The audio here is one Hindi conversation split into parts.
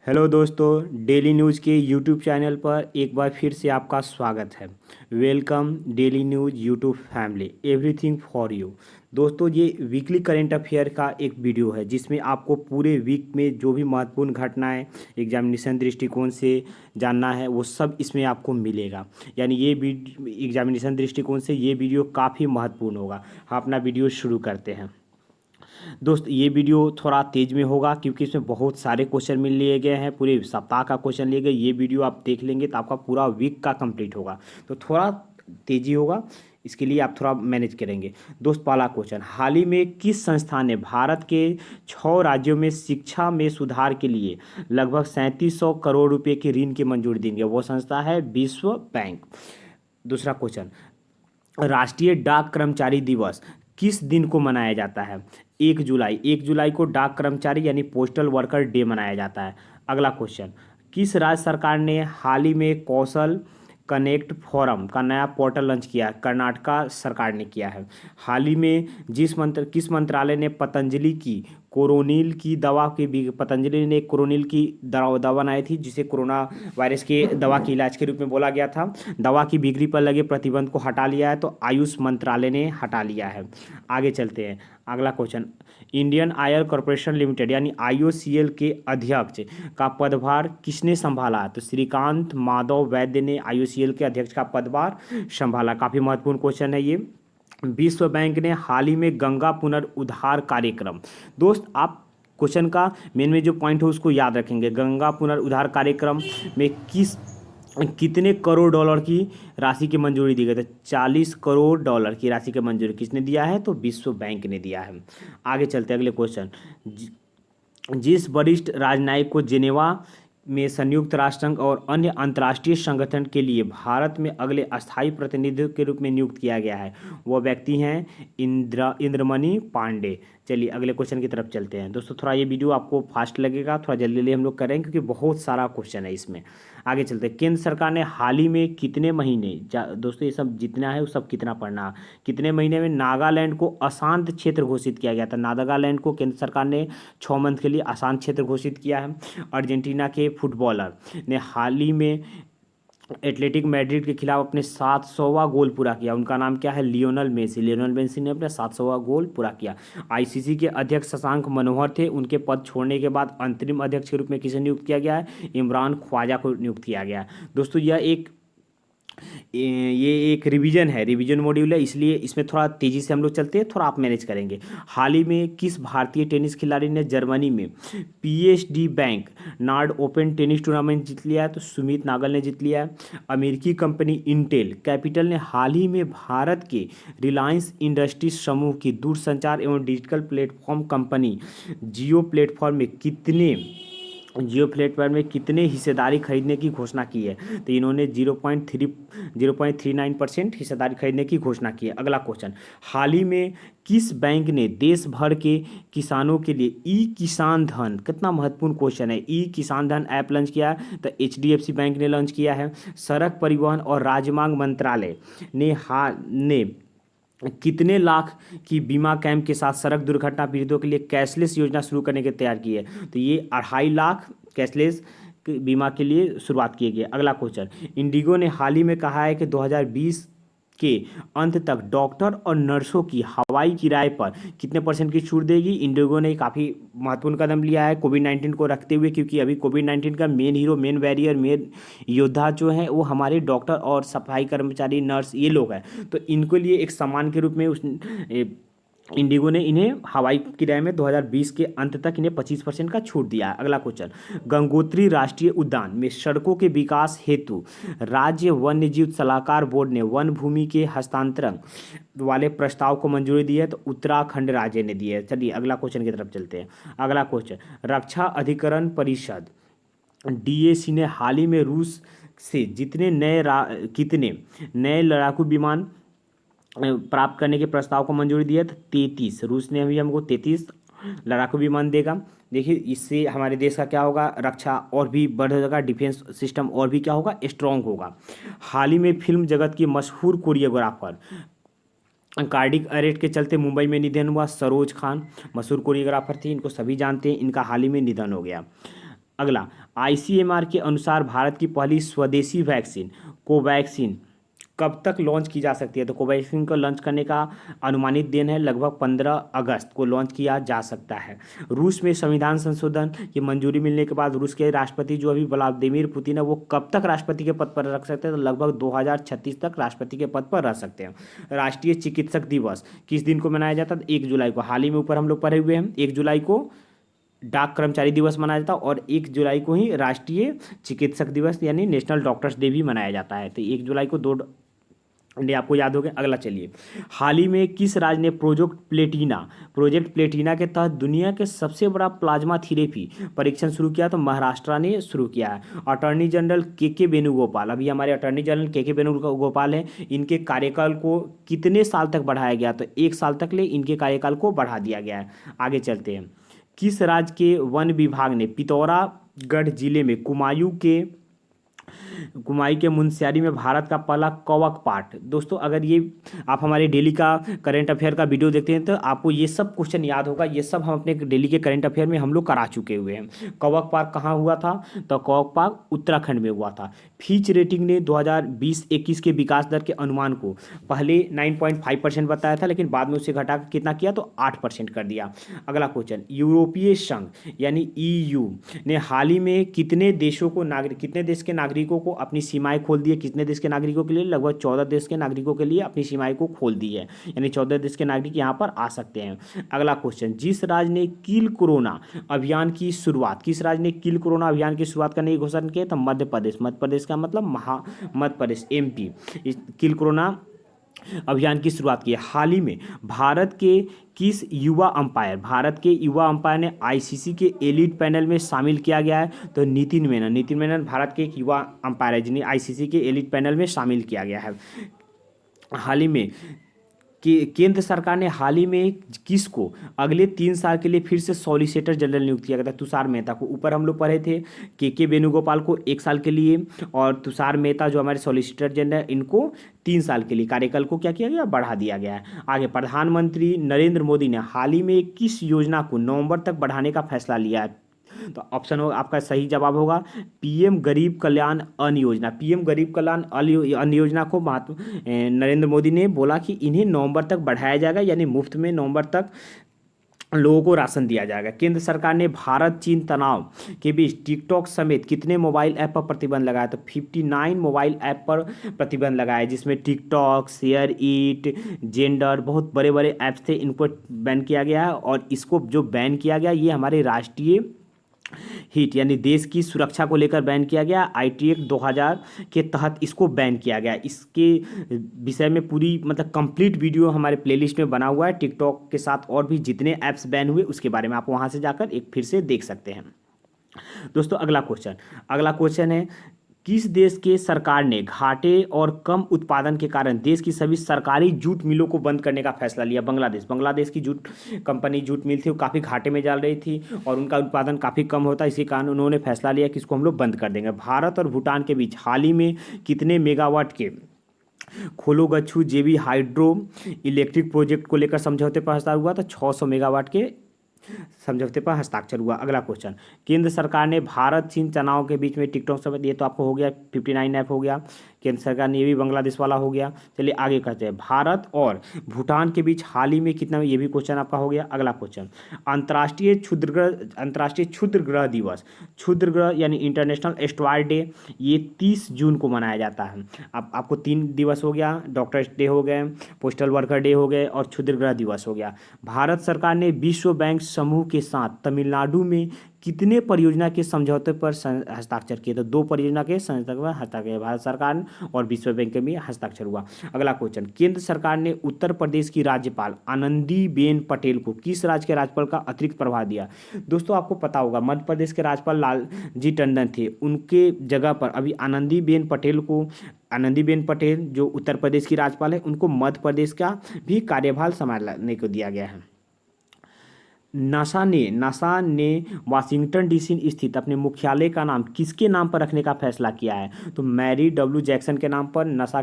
हेलो दोस्तों, डेली न्यूज़ के यूट्यूब चैनल पर एक बार फिर से आपका स्वागत है। Welcome daily news YouTube family, everything for you. दोस्तों, ये वीकली करंट अफेयर का एक वीडियो है जिसमें आपको पूरे वीक में जो भी महत्वपूर्ण घटनाएं एग्जामिनेशन दृष्टिकोण से जानना है वो सब इसमें आपको मिलेगा। यानी ये एग्जामिनेशन दृष्टिकोण से ये वीडियो काफ़ी महत्वपूर्ण होगा। हम अपना वीडियो शुरू करते हैं। दोस्त, ये वीडियो थोड़ा तेज में होगा क्योंकि इसमें बहुत सारे क्वेश्चन मिल लिए गए हैं। पूरे सप्ताह का क्वेश्चन लिए गए। ये वीडियो आप देख लेंगे तो आपका पूरा वीक का कंप्लीट होगा, तो थोड़ा तेजी होगा। इसके लिए आप थोड़ा मैनेज करेंगे। दोस्त, पहला क्वेश्चन, हाल ही में किस संस्था ने भारत के 6 राज्यों में शिक्षा में सुधार के लिए लगभग 3700 करोड़ रुपए की ऋण की मंजूरी दी है? वो संस्था है विश्व बैंक। दूसरा क्वेश्चन, राष्ट्रीय डाक कर्मचारी दिवस किस दिन को मनाया जाता है? 1 जुलाई। 1 जुलाई को डाक कर्मचारी यानी पोस्टल वर्कर डे मनाया जाता है। अगला क्वेश्चन, किस राज्य सरकार ने हाल ही में कौशल कनेक्ट फोरम का नया पोर्टल लॉन्च किया है? कर्नाटका सरकार ने किया है। हाल ही में किस मंत्रालय ने पतंजलि की कोरोनिल की दवा पतंजलि ने कोरोनिल की दवा बनाई थी जिसे कोरोना वायरस के दवा के इलाज के रूप में बोला गया था। दवा की बिक्री पर लगे प्रतिबंध को हटा लिया है, तो आयुष मंत्रालय ने हटा लिया है। आगे चलते हैं। अगला question, Indian oil corporation limited यानी आईओसीएल के अध्यक्ष का पदभार किसने संभाला? तो श्रीकांत माधव वैद्य ने आईओसीएल के अध्यक्ष का पदभार संभाला। काफ़ी महत्वपूर्ण क्वेश्चन है ये। विश्व बैंक ने हाल ही में गंगा पुनरुद्धार कार्यक्रम, दोस्त आप क्वेश्चन का मेन में जो पॉइंट है उसको याद रखेंगे। गंगा पुनरुद्धार कार्यक्रम में कितने करोड़ डॉलर की राशि की मंजूरी दी गई? तो 40 करोड़ डॉलर की राशि की मंजूरी किसने दिया है? तो विश्व बैंक ने दिया है। आगे चलते हैं अगले क्वेश्चन, जिस वरिष्ठ राजनयिक को जेनेवा में संयुक्त राष्ट्र संघ और अन्य अंतर्राष्ट्रीय संगठन के लिए भारत में अगले अस्थायी प्रतिनिधि के रूप में नियुक्त किया गया है, वह व्यक्ति हैं इंद्रमणि पांडे। चलिए अगले क्वेश्चन की तरफ चलते हैं। दोस्तों, थोड़ा ये वीडियो आपको फास्ट लगेगा, थोड़ा जल्दी जल्दी हम लोग करेंगे क्योंकि बहुत सारा क्वेश्चन है इसमें। आगे चलते हैं। केंद्र सरकार ने हाल ही में कितने महीने, दोस्तों ये सब जितना है वो सब कितना पढ़ना, कितने महीने में नागालैंड को अशांत क्षेत्र घोषित किया गया था? नागालैंड को केंद्र सरकार ने 6 मंथ के लिए अशांत क्षेत्र घोषित किया है। अर्जेंटीना के फुटबॉलर ने हाल ही में एटलेटिक मैड्रिड के खिलाफ अपने 700वां गोल पूरा किया। उनका नाम क्या है? Lionel Messi. लियोनल मेसी ने अपना 700वां गोल पूरा किया। आईसीसी के अध्यक्ष शशांक मनोहर थे, उनके पद छोड़ने के बाद अंतरिम अध्यक्ष के रूप में किसे नियुक्त किया गया है? इमरान ख्वाजा को नियुक्त किया गया है। दोस्तों, ये एक रिवीजन है, रिवीजन मॉड्यूल है, इसलिए इसमें थोड़ा तेज़ी से हम लोग चलते हैं, थोड़ा आप मैनेज करेंगे। हाल ही में किस भारतीय टेनिस खिलाड़ी ने जर्मनी में PSD bank nord open tennis tournament जीत लिया है? तो सुमित नागल ने जीत लिया है। अमेरिकी कंपनी इंटेल कैपिटल ने हाल ही में भारत के रिलायंस इंडस्ट्रीज समूह की दूरसंचार एवं डिजिटल प्लेटफॉर्म कंपनी जियो प्लेटफॉर्म में कितने हिस्सेदारी खरीदने की घोषणा की है? तो इन्होंने 0.39% हिस्सेदारी खरीदने की घोषणा की है। अगला क्वेश्चन, हाल ही में किस बैंक ने देश भर के किसानों के लिए ई किसान धन, कितना महत्वपूर्ण क्वेश्चन है, ई किसान धन ऐप लॉन्च किया है? तो एचडीएफसी बैंक ने लॉन्च किया है। सड़क परिवहन और राजमार्ग मंत्रालय ने कितने लाख की बीमा कैम्प के साथ सड़क दुर्घटना पीड़ितों के लिए कैशलेस योजना शुरू करने के तैयार की है? तो ये 2.5 लाख कैशलेस बीमा के लिए शुरुआत की गई है। अगला क्वेश्चन, इंडिगो ने हाल ही में कहा है कि 2020 के अंत तक डॉक्टर और नर्सों की हवाई किराए पर कितने % की छूट देगी? इंडिगो ने काफ़ी महत्वपूर्ण कदम लिया है कोविड-19 को रखते हुए, क्योंकि अभी कोविड-19 का main hero, main warrior, main योद्धा जो हैं वो हमारे डॉक्टर और सफाई कर्मचारी, नर्स, ये लोग हैं। तो इनको लिए एक सम्मान के रूप में इंडिगो ने इन्हें हवाई किराए में 2020 के अंत तक इन्हें 25% का छूट दिया है। अगला क्वेश्चन, गंगोत्री राष्ट्रीय उद्यान में सड़कों के विकास हेतु राज्य वन्यजीव सलाहकार बोर्ड ने वन भूमि के हस्तांतरण वाले प्रस्ताव को मंजूरी दी है? तो उत्तराखंड राज्य ने दी है। चलिए अगला क्वेश्चन की तरफ चलते हैं। अगला क्वेश्चन, रक्षा अधिकरण परिषद डीएसी ने हाल ही में रूस से कितने नए लड़ाकू विमान प्राप्त करने के प्रस्ताव को मंजूरी दी है? तो 33। रूस ने अभी हमको 33 लड़ाकू विमान देगा। देखिए, इससे हमारे देश का क्या होगा, रक्षा और भी बढ़ जाएगा, डिफेंस सिस्टम और भी क्या होगा, स्ट्रांग होगा। हाल ही में फिल्म जगत की मशहूर कोरियोग्राफर कार्डिक अरेस्ट के चलते मुंबई में निधन हुआ। सरोज खान मशहूर कोरियोग्राफर थी, इनको सभी जानते हैं, इनका हाल ही में निधन हो गया। अगला, आईसीएमआर के अनुसार भारत की पहली स्वदेशी वैक्सीन कोवैक्सीन कब तक लॉन्च की जा सकती है? तो कोवैक्सीन को लॉन्च करने का अनुमानित दिन है लगभग 15 अगस्त को लॉन्च किया जा सकता है। रूस में संविधान संशोधन की मंजूरी मिलने के बाद रूस के राष्ट्रपति जो अभी व्लादिमीर पुतिन है वो कब तक राष्ट्रपति के पद पर रख सकते हैं? तो लगभग 2036 तक राष्ट्रपति के पद पर रह सकते हैं। राष्ट्रीय चिकित्सक दिवस किस दिन को मनाया जाता है? 1 जुलाई को। हाल ही में ऊपर हम लोग पढ़े हुए हैं, 1 जुलाई को डाक कर्मचारी दिवस मनाया जाता है और 1 जुलाई को ही राष्ट्रीय चिकित्सक दिवस यानी नेशनल डॉक्टर्स डे भी मनाया जाता है। तो 1 जुलाई को दो डे आपको याद हो गया। अगला चलिए, हाल ही में किस राज्य ने प्रोजेक्ट प्लेटिना के तहत दुनिया के सबसे बड़ा प्लाज्मा थेरेपी परीक्षण शुरू किया? तो महाराष्ट्र ने शुरू किया है। अटॉर्नी जनरल के वेणुगोपाल, अभी हमारे अटॉर्नी जनरल के वेणुगोपाल हैं, इनके कार्यकाल को कितने साल तक बढ़ाया गया? तो 1 साल तक ले इनके कार्यकाल को बढ़ा दिया गया है। आगे चलते हैं, किस राज्य के वन विभाग ने पिथौरागढ़ जिले में कुमाई के मुनस्यारी में भारत का पहला कवक पाट? दोस्तों अगर ये आप हमारे डेली का करंट अफेयर का वीडियो देखते हैं तो आपको ये सब क्वेश्चन याद होगा। ये सब हम अपने डेली के करंट अफेयर में हम लोग करा चुके हुए हैं। कवक पार्क कहाँ हुआ था? तो कवक पार्क उत्तराखंड में हुआ था। फिच रेटिंग ने 2020-21 के विकास दर के अनुमान को पहले 9.5% बताया था, लेकिन बाद में उसे घटा कर कितना किया? तो 8% कर दिया। अगला क्वेश्चन, यूरोपीय संघ यानी ईयू ने हाल ही में कितने देश के नागरिकों को अपनी सीमाएं खोल दी है? कितने देश के नागरिकों के लिए? लगभग 14 देश के नागरिकों के लिए अपनी सीमाएं को खोल दी है, यानी 14 देश के नागरिक यहाँ पर आ सकते हैं। अगला क्वेश्चन, जिस राज्य ने किल कोरोना अभियान की शुरुआत करने की घोषणा की? तो मध्य प्रदेश का मतलब Madhya Pradesh MP kill corona अभियान की शुरुआत की है। हाल ही में भारत के युवा अंपायर ने आईसीसी के एलीट पैनल में शामिल किया गया है? तो नितिन मेनन भारत के एक युवा अंपायर है जिन्हें आईसीसी के एलीट पैनल में शामिल किया गया है। हाल ही में केंद्र सरकार ने हाल ही में किसको अगले 3 साल के लिए फिर से सॉलिसिटर जनरल नियुक्त किया गया था? तुषार मेहता को। ऊपर हम लोग पढ़े थे के वेणुगोपाल को 1 साल के लिए और तुषार मेहता जो हमारे सॉलिसिटर जनरल इनको 3 साल के लिए कार्यकाल को क्या किया गया? बढ़ा दिया गया है। आगे, प्रधानमंत्री नरेंद्र मोदी ने हाल ही में किस योजना को नवंबर तक बढ़ाने का फैसला लिया है? तो ऑप्शन होगा आपका सही जवाब होगा पीएम गरीब कल्याण अन्न योजना। पीएम गरीब कल्याण अन्न योजना को नरेंद्र मोदी ने बोला कि इन्हें नवंबर तक बढ़ाया जाएगा, यानी मुफ्त में नवंबर तक लोगों को राशन दिया जाएगा। केंद्र सरकार ने भारत चीन तनाव के बीच टिकटॉक समेत कितने मोबाइल ऐप पर प्रतिबंध लगाया? तो 59 मोबाइल ऐप पर प्रतिबंध लगाया, जिसमें टिकटॉक, शेयर इट, जेंडर, बहुत बड़े बड़े ऐप्स थे, इनको बैन किया गया है। और इसको जो बैन किया गया ये हमारे राष्ट्रीय हित यानी देश की सुरक्षा को लेकर बैन किया गया। आईटी एक्ट 2000 के तहत इसको बैन किया गया। इसके विषय में पूरी मतलब कंप्लीट वीडियो हमारे प्लेलिस्ट में बना हुआ है। टिकटॉक के साथ और भी जितने ऐप्स बैन हुए उसके बारे में आप वहां से जाकर एक फिर से देख सकते हैं। दोस्तों अगला क्वेश्चन है, किस देश के सरकार ने घाटे और कम उत्पादन के कारण देश की सभी सरकारी जूट मिलों को बंद करने का फैसला लिया? बांग्लादेश की जूट मिल थी वो काफ़ी घाटे में चल रही थी और उनका उत्पादन काफ़ी कम होता, इसी कारण उन्होंने फैसला लिया कि इसको हम लोग बंद कर देंगे। भारत और भूटान के बीच हाल ही में कितने मेगावाट के खोलोगच्छू जेबी हाइड्रो इलेक्ट्रिक प्रोजेक्ट को लेकर समझौते पर हस्ताक्षर हुआ? तो 600 मेगावाट के समझौते पर हस्ताक्षर हुआ। अगला क्वेश्चन, केंद्र सरकार ने भारत चीन तनाव के बीच में टिकटॉक समेत, ये तो आपको हो गया 59 ऐप हो गया केंद्र सरकार ने, ये भी बांग्लादेश वाला हो गया। चलिए आगे करते हैं, भारत और भूटान के बीच हाल ही में कितना, ये भी क्वेश्चन आपका हो गया। अगला क्वेश्चन, अंतर्राष्ट्रीय क्षुद्र ग्रह दिवस, क्षुद्र ग्रह यानी इंटरनेशनल एस्ट्रॉयड डे, ये 30 जून को मनाया जाता है। अब आपको 3 दिवस हो गया, डॉक्टर्स डे हो गए, पोस्टल वर्कर डे हो गए और क्षुद्र ग्रह दिवस हो गया। भारत सरकार ने विश्व बैंक समूह के साथ तमिलनाडु में कितने परियोजना के समझौते पर हस्ताक्षर किए? तो 2 परियोजना के समझौते पर हस्ताक्षर भारत सरकार और विश्व बैंक के भी हस्ताक्षर हुआ। अगला क्वेश्चन, केंद्र सरकार ने उत्तर प्रदेश की राज्यपाल आनंदीबेन पटेल को किस राज्य के राज्यपाल का अतिरिक्त प्रभार दिया? दोस्तों आपको पता होगा मध्य प्रदेश के राज्यपाल लालजी टंडन थे, उनके जगह पर अभी आनंदीबेन पटेल जो उत्तर प्रदेश की राज्यपाल है उनको मध्य प्रदेश का भी कार्यभार संभालने को दिया गया है। नासा ने वाशिंगटन डीसी स्थित अपने मुख्यालय का नाम किसके नाम पर रखने का फैसला किया है? तो मैरी डब्ल्यू जैक्सन के नाम पर। नासा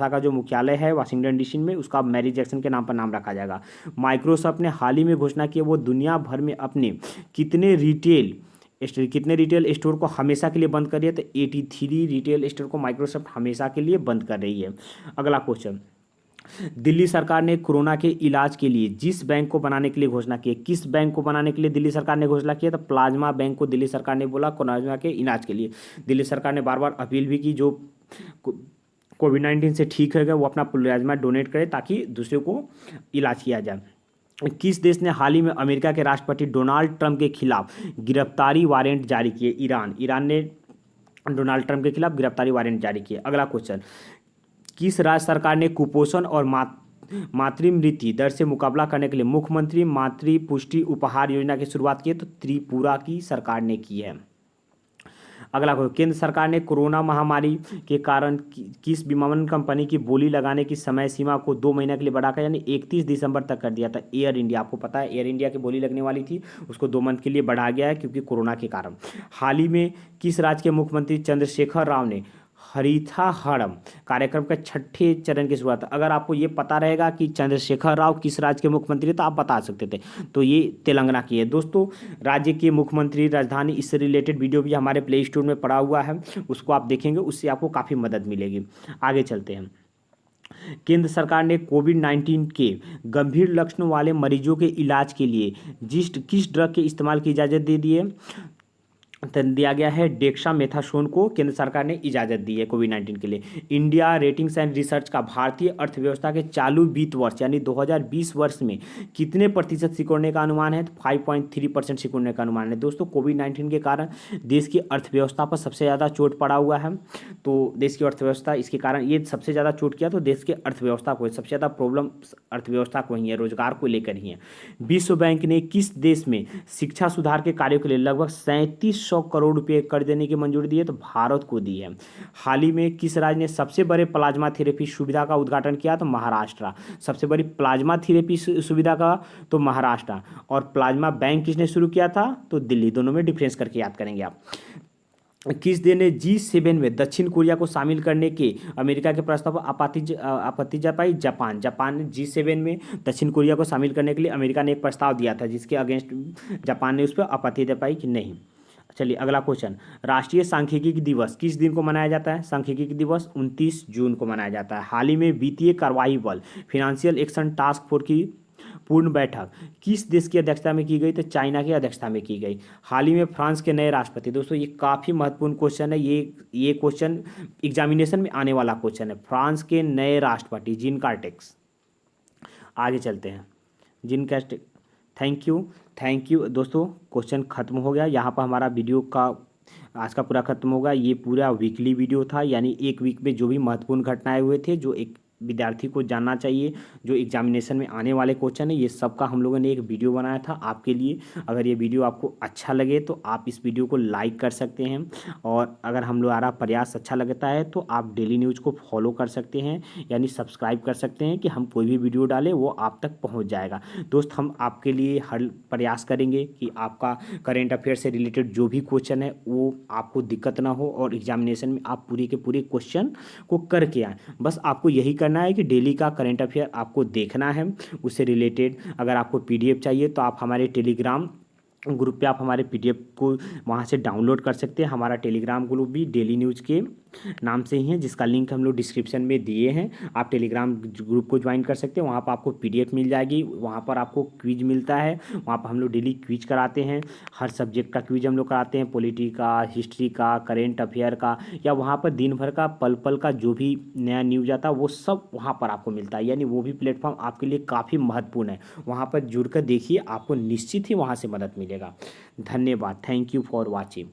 का जो मुख्यालय है वाशिंगटन डीसी में, उसका मैरी जैक्सन के नाम पर नाम रखा जाएगा। माइक्रोसॉफ्ट ने हाल ही में घोषणा की वो दुनिया भर में अपने कितने रिटेल कितने रिटेल स्टोर को हमेशा के लिए बंद कर रही है? तो 83 रिटेल स्टोर को माइक्रोसॉफ्ट हमेशा के लिए बंद कर रही है। अगला क्वेश्चन, दिल्ली सरकार ने कोरोना के इलाज के लिए जिस बैंक को बनाने के लिए घोषणा की है, किस बैंक को बनाने के लिए दिल्ली सरकार ने घोषणा की है? तो प्लाज्मा बैंक को दिल्ली सरकार ने बोला कोरोना के इलाज के लिए। दिल्ली सरकार ने बार बार अपील भी की जो कोविड-19 से ठीक हो गया वो अपना प्लाज्मा डोनेट करे ताकि दूसरे को इलाज किया जाए। किस देश ने हाल ही में अमेरिका के राष्ट्रपति डोनाल्ड ट्रंप के खिलाफ गिरफ्तारी वारंट जारी किए? ईरान ने डोनाल्ड ट्रंप के खिलाफ गिरफ्तारी वारंट जारी किए। अगला क्वेश्चन, किस राज्य सरकार ने कुपोषण और मातृ मृत्यु दर से मुकाबला करने के लिए मुख्यमंत्री मातृ पुष्टि उपहार योजना की शुरुआत की है? तो त्रिपुरा की सरकार ने की है। अगला क्वेश्चन, केंद्र सरकार ने कोरोना महामारी के कारण किस विमान कंपनी की बोली लगाने की समय सीमा को 2 महीने के लिए बढ़ाकर यानी 31 दिसंबर तक कर दिया था? एयर इंडिया, आपको पता है एयर इंडिया की बोली लगने वाली थी, उसको 2 मंथ के लिए बढ़ा गया है क्योंकि कोरोना के कारण। हाल ही में किस राज्य के मुख्यमंत्री चंद्रशेखर राव ने हरितहारम कार्यक्रम के 6ठे चरण की शुरुआत? अगर आपको ये पता रहेगा कि चंद्रशेखर राव किस राज्य के मुख्यमंत्री तो आप बता सकते थे, तो ये तेलंगाना की है। दोस्तों, राज्य के मुख्यमंत्री राजधानी, इससे रिलेटेड वीडियो भी हमारे प्ले स्टोर में पड़ा हुआ है, उसको आप देखेंगे, उससे आपको काफ़ी मदद मिलेगी। आगे चलते हैं। केंद्र सरकार ने कोविड-19 के गंभीर लक्षणों वाले मरीजों के इलाज के लिए किस ड्रग के इस्तेमाल की इजाज़त दे दी है? दिया गया है डेक्सामेथासोन को केंद्र सरकार ने इजाज़त दी है कोविड-19 के लिए। इंडिया रेटिंग्स एंड रिसर्च का भारतीय अर्थव्यवस्था के चालू वित्त वर्ष यानी 2020 वर्ष में कितने प्रतिशत सिकुड़ने का अनुमान है? तो 5.3% सिकुड़ने का अनुमान है। दोस्तों, कोविड-19 के कारण देश की अर्थव्यवस्था पर सबसे ज़्यादा चोट पड़ा हुआ है। तो देश की अर्थव्यवस्था इसके कारण ये सबसे ज़्यादा चोट किया तो देश की अर्थव्यवस्था को, सबसे ज़्यादा प्रॉब्लम अर्थव्यवस्था को ही है, रोजगार को लेकर ही है। विश्व बैंक ने किस देश में शिक्षा सुधार के कार्यों के लिए लगभग 3700 करोड़ रुपए कर देने की मंजूरी दी है? तो भारत को दी है। हाल ही में किस राज्य ने सबसे बड़े प्लाज्मा थेरेपी सुविधा का उद्घाटन किया? तो महाराष्ट्र। सबसे बड़ी प्लाज्मा थेरेपी सुविधा का तो महाराष्ट्र। और प्लाज्मा बैंक किसने शुरू किया था? तो दिल्ली। दोनों में डिफरेंस करके याद करेंगे आप। किस देश ने G7 में दक्षिण कोरिया को शामिल करने के अमेरिका के प्रस्ताव पर आपत्ति जताई? जापान ने G7 में दक्षिण कोरिया को शामिल करने के लिए अमेरिका ने एक प्रस्ताव दिया था जिसके अगेंस्ट जापान ने उस पर आपत्ति जताई कि नहीं। चलिए अगला क्वेश्चन, राष्ट्रीय सांख्यिकी दिवस किस दिन को मनाया जाता है? सांख्यिकी दिवस 29 जून को मनाया जाता है। हाल ही में वित्तीय कार्रवाई बल फाइनेंशियल एक्शन टास्क फोर्स की पूर्ण बैठक किस देश की अध्यक्षता में की गई? तो चाइना की अध्यक्षता में की गई। हाल ही में फ्रांस के नए राष्ट्रपति, दोस्तों ये काफ़ी महत्वपूर्ण क्वेश्चन है, ये क्वेश्चन एग्जामिनेशन में आने वाला क्वेश्चन है। फ्रांस के नए राष्ट्रपति जीन कार्टेक्स। आगे चलते हैं। जीन कार्टेक्स, थैंक यू दोस्तों। क्वेश्चन खत्म हो गया, यहाँ पर हमारा वीडियो का आज का पूरा खत्म होगा। ये पूरा वीकली वीडियो था, यानी एक वीक में जो भी महत्वपूर्ण घटनाएं हुए थे, जो एक विद्यार्थी को जानना चाहिए, जो एग्जामिनेशन में आने वाले क्वेश्चन है, ये सब का हम लोगों ने एक वीडियो बनाया था आपके लिए। अगर ये वीडियो आपको अच्छा लगे तो आप इस वीडियो को लाइक कर सकते हैं, और अगर हम लोग हमारा प्रयास अच्छा लगता है तो आप डेली न्यूज़ को फॉलो कर सकते हैं, यानी सब्सक्राइब कर सकते हैं कि हम कोई भी वीडियो डालें वो आप तक पहुँच जाएगा। दोस्त, हम आपके लिए हर प्रयास करेंगे कि आपका करेंट अफेयर से रिलेटेड जो भी क्वेश्चन है वो आपको दिक्कत ना हो, और एग्जामिनेशन में आप पूरे के पूरे क्वेश्चन को करके आएँ। बस आपको यही करना है कि डेली का करंट अफेयर आपको देखना है। उससे रिलेटेड अगर आपको पीडीएफ चाहिए तो आप हमारे टेलीग्राम ग्रुप पे आप हमारे पीडीएफ को वहाँ से डाउनलोड कर सकते हैं। हमारा टेलीग्राम ग्रुप भी डेली न्यूज़ के नाम से ही है, जिसका लिंक हम लोग डिस्क्रिप्शन में दिए हैं। आप टेलीग्राम ग्रुप को ज्वाइन कर सकते हैं, वहाँ पर आपको पीडीएफ मिल जाएगी, वहाँ पर आपको क्विज मिलता है, वहाँ पर हम लोग डेली क्विज कराते हैं। हर सब्जेक्ट का क्विज हम लोग कराते हैं, पॉलिटी का, हिस्ट्री का, करेंट अफेयर का, या वहाँ पर दिन भर का पल पल का जो भी नया न्यूज़ आता है वो सब वहाँ पर आपको मिलता है। यानी वो भी प्लेटफॉर्म आपके लिए काफ़ी महत्वपूर्ण है, वहाँ पर जुड़ कर देखिए, आपको निश्चित ही वहाँ से मदद मिलेगा। धन्यवाद, थैंक यू फॉर वॉचिंग।